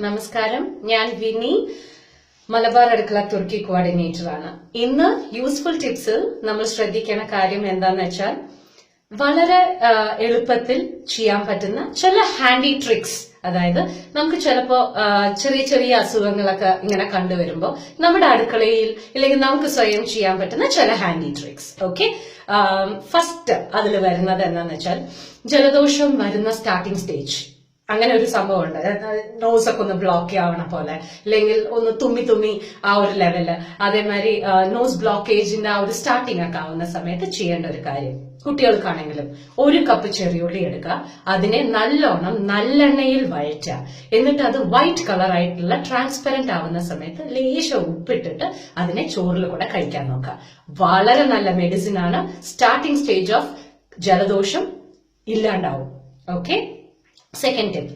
നമസ്കാരം, ഞാൻ വിനി, മലബാർ അടുക്കള തുർക്കി കോർഡിനേറ്റർ ആണ്. ഇന്ന് യൂസ്ഫുൾ ടിപ്സിൽ നമ്മൾ ശ്രദ്ധിക്കേണ്ട കാര്യം എന്താന്ന് വെച്ചാൽ വളരെ എളുപ്പത്തിൽ ചെയ്യാൻ പറ്റുന്ന ചില ഹാൻഡി ട്രിക്സ്. അതായത് നമുക്ക് ചിലപ്പോ ചെറിയ ചെറിയ അസുഖങ്ങളൊക്കെ ഇങ്ങനെ കണ്ടുവരുമ്പോൾ നമ്മുടെ അടുക്കളയിൽ ഇല്ലെങ്കിൽ നമുക്ക് സ്വയം ചെയ്യാൻ പറ്റുന്ന ചില ഹാൻഡി ട്രിക്സ്. ഓക്കെ, ഫസ്റ്റ് അതിൽ വരുന്നത് എന്താന്ന് വെച്ചാൽ ജലദോഷം വരുന്ന സ്റ്റാർട്ടിംഗ് സ്റ്റേജ്. അങ്ങനെ ഒരു സംഭവം ഉണ്ട്. നോസൊക്കെ ഒന്ന് ബ്ലോക്ക് ആവണ പോലെ, അല്ലെങ്കിൽ ഒന്ന് തുമ്മി ആ ഒരു ലെവല്. അതേമാതിരി നോസ് ബ്ലോക്കേജിന്റെ ആ ഒരു സ്റ്റാർട്ടിംഗ് ഒക്കെ ആവുന്ന സമയത്ത് ചെയ്യേണ്ട ഒരു കാര്യം, കുട്ടികൾക്കാണെങ്കിലും 1 കപ്പ് ചെറിയുള്ളി എടുക്കുക, അതിനെ നല്ലോണം നല്ലെണ്ണയിൽ വഴറ്റുക. എന്നിട്ട് അത് വൈറ്റ് കളർ ആയിട്ടുള്ള ട്രാൻസ്പെറന്റ് ആവുന്ന സമയത്ത് ലേശം ഉപ്പിട്ടിട്ട് അതിനെ ചോറിൽ കൂടെ കഴിക്കാൻ നോക്കുക. വളരെ നല്ല മെഡിസിൻ ആണ്. സ്റ്റാർട്ടിംഗ് സ്റ്റേജ് ഓഫ് ജലദോഷം ഇല്ലാണ്ടാവും. ഓക്കെ, സെക്കൻഡ് ടിപ്പ്,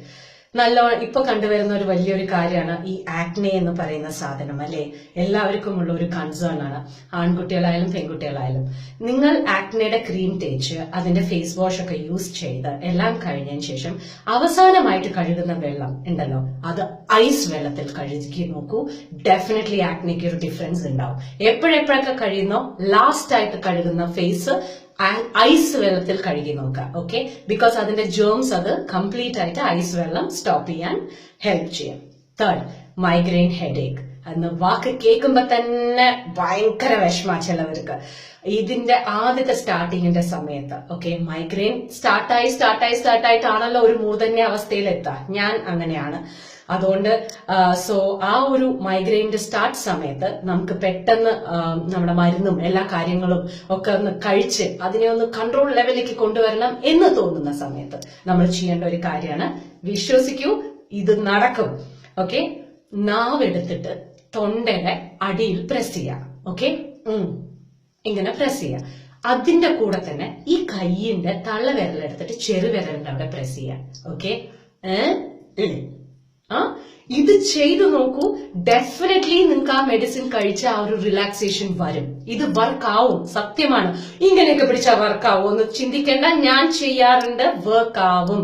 ഇപ്പൊ കണ്ടുവരുന്ന ഒരു വലിയൊരു കാര്യമാണ് ഈ ആക്നെ എന്ന് പറയുന്ന സാധനം. അല്ലെ, എല്ലാവർക്കും ഉള്ള ഒരു കൺസേൺ ആണ്, ആൺകുട്ടികളായാലും പെൺകുട്ടികളായാലും. നിങ്ങൾ ആക്നെയുടെ ക്രീം തേച്ച് അതിന്റെ ഫേസ് വാഷ് ഒക്കെ യൂസ് ചെയ്ത് എല്ലാം കഴിഞ്ഞതിന് ശേഷം അവസാനമായിട്ട് കഴുകുന്ന വെള്ളം ഉണ്ടല്ലോ, അത് ഐസ് വെള്ളത്തിൽ കഴുകി നോക്കൂ. ഡെഫിനറ്റ്ലി ആക്നെക്ക് ഒരു ഡിഫറൻസ് ഉണ്ടാവും. എപ്പോഴെപ്പോഴൊക്കെ കഴിയുന്നോ ലാസ്റ്റ് ആയിട്ട് കഴുകുന്ന ഫേസ് ഐസ് വെള്ളത്തിൽ കഴുകി നോക്കുക. ഓക്കെ, ബിക്കോസ് അതിന്റെ ജേംസ് അത് കംപ്ലീറ്റ് ആയിട്ട് ഐസ് വെള്ളം സ്റ്റോപ്പ് ചെയ്യാൻ ഹെൽപ്പ് ചെയ്യും. Third, migraine headache. അന്ന് വാക്ക് കേൾക്കുമ്പോ തന്നെ ഭയങ്കര വിഷമ ചിലവർക്ക്. ഇതിന്റെ ആദ്യത്തെ സ്റ്റാർട്ടിങ്ങിന്റെ സമയത്ത് ഓക്കെ, മൈഗ്രെയിൻ സ്റ്റാർട്ടായിട്ടാണല്ലോ ഒരു മൂർധന്യ അവസ്ഥയിൽ എത്തുക. ഞാൻ അങ്ങനെയാണ്. അതുകൊണ്ട് ആ ഒരു മൈഗ്രെയിന്റെ സ്റ്റാർട്ട് സമയത്ത് നമുക്ക് പെട്ടെന്ന് നമ്മുടെ മരുന്നും എല്ലാ കാര്യങ്ങളും ഒക്കെ ഒന്ന് കഴിച്ച് അതിനെ ഒന്ന് കൺട്രോൾ ലെവലിലേക്ക് കൊണ്ടുവരണം എന്ന് തോന്നുന്ന സമയത്ത് നമ്മൾ ചെയ്യേണ്ട ഒരു കാര്യമാണ്, വിശ്വസിക്കൂ, ഇത് നടക്കും. ഓക്കെ, നാവെടുത്തിട്ട് തൊണ്ടയുടെ അടിയിൽ പ്രസ് ചെയ്യാം. ഓക്കെ, ഇങ്ങനെ പ്രസ് ചെയ്യാം. അതിന്റെ കൂടെ തന്നെ ഈ കൈയിന്റെ തള്ളവിരലെടുത്തിട്ട് ചെറുവിരലിന്റെ അവിടെ പ്രസ് ചെയ്യാം. ഓക്കെ, ഇത് ചെയ്തു നോക്കൂ. ഡെഫിനറ്റ്ലി നിങ്ങൾക്ക് ആ മെഡിസിൻ കഴിച്ച ആ ഒരു റിലാക്സേഷൻ വരും. ഇത് വർക്ക് ആവും, സത്യമാണ്. ഇങ്ങനെയൊക്കെ പിടിച്ചാൽ വർക്ക് ആവും ഒന്ന് ചിന്തിക്കേണ്ട. ഞാൻ ചെയ്യാറുണ്ട്, വർക്ക് ആവും.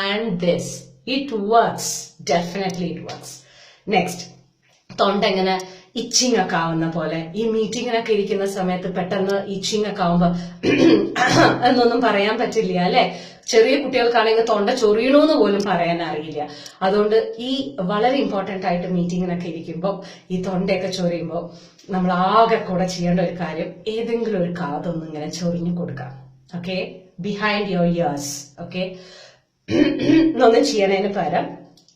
And this it works, definitely it works. Next, തൊണ്ട എങ്ങനെ ഇച്ചിങ് ഒക്കെ ആവുന്ന പോലെ, ഈ മീറ്റിങ്ങിനൊക്കെ ഇരിക്കുന്ന സമയത്ത് പെട്ടെന്ന് ഇച്ചിങ് ഒക്കെ ആവുമ്പോ എന്നൊന്നും പറയാൻ പറ്റില്ല അല്ലെ. ചെറിയ കുട്ടികൾക്കാണെങ്കിൽ തൊണ്ട ചൊറിയണമെന്ന് പോലും പറയാൻ അറിയില്ല. അതുകൊണ്ട് ഈ വളരെ ഇമ്പോർട്ടന്റ് ആയിട്ട് മീറ്റിങ്ങിനൊക്കെ ഇരിക്കുമ്പോൾ ഈ തൊണ്ടയൊക്കെ ചൊറിയുമ്പോൾ നമ്മൾ ആകെ കൂടെ ചെയ്യേണ്ട ഒരു കാര്യം, ഏതെങ്കിലും ഒരു കാതൊന്നും ഇങ്ങനെ ചൊറിഞ്ഞു കൊടുക്കാം. Okay, behind your years. Okay, ഒന്നും ചെയ്യണതിന് പകരം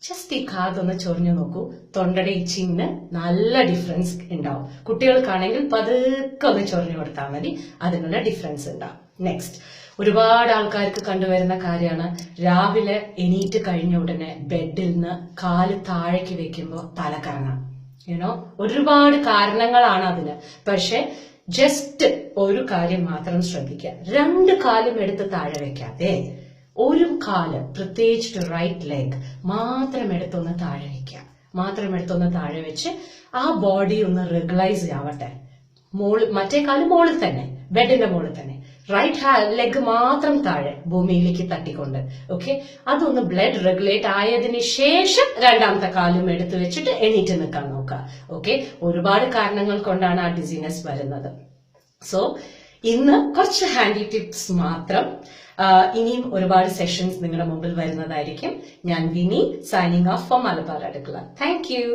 ജസ്റ്റ് ഈ കാതൊന്ന് ചൊറിഞ്ഞു നോക്കൂ. തൊണ്ടയുടെ ഇച്ചിങ്ങിന് നല്ല ഡിഫറൻസ് ഉണ്ടാവും. കുട്ടികൾക്കാണെങ്കിൽ പതുക്കെ ഒന്ന് ചൊറിഞ്ഞു കൊടുത്താൽ മതി, അതിനുള്ള ഡിഫറൻസ് ഉണ്ടാവും. നെക്സ്റ്റ്, ഒരുപാട് ആൾക്കാർക്ക് കണ്ടുവരുന്ന കാര്യമാണ്, രാവിലെ എണീറ്റ് കഴിഞ്ഞ ഉടനെ ബെഡിൽ നിന്ന് കാല് താഴേക്ക് വെക്കുമ്പോൾ തലകറങ്ങാം. ഒരുപാട് കാരണങ്ങളാണ് അതിന്. പക്ഷെ ജസ്റ്റ് ഒരു കാര്യം മാത്രം ശ്രദ്ധിക്കുക, 2 കാലും എടുത്ത് താഴെ വെക്കാതെ ഒരു കാല്, പ്രത്യേകിച്ചിട്ട് റൈറ്റ് ലെഗ് മാത്രം എടുത്തൊന്ന് താഴെ വെച്ച് ആ ബോഡി ഒന്ന് റെഗുലൈസ് ആവട്ടെ. മറ്റേ കാല് മുകളിൽ തന്നെ, ബെഡിന്റെ മുകളിൽ തന്നെ, റൈറ്റ് ലെഗ് മാത്രം താഴെ ഭൂമിയിലേക്ക് തട്ടിക്കൊണ്ട്. ഓക്കെ, അതൊന്ന് ബ്ലഡ് റെഗുലേറ്റ് ആയതിനു ശേഷം 2ാമത്തെ കാലും എടുത്തു വെച്ചിട്ട് എണീറ്റ് നിൽക്കാൻ നോക്കുക. ഓക്കെ, ഒരുപാട് കാരണങ്ങൾ കൊണ്ടാണ് ആ ഡിസീനസ് വരുന്നത്. സോ ഇന്ന് കുറച്ച് ഹാൻഡി ടിപ്സ് മാത്രം. ഇനിയും ഒരുപാട് സെഷൻസ് നിങ്ങളുടെ മുമ്പിൽ വരുന്നതായിരിക്കും. ഞാൻ വിനി, സൈനിങ് ഓഫ് ഫോർ മലബാർ അടുക്കള. Thank you.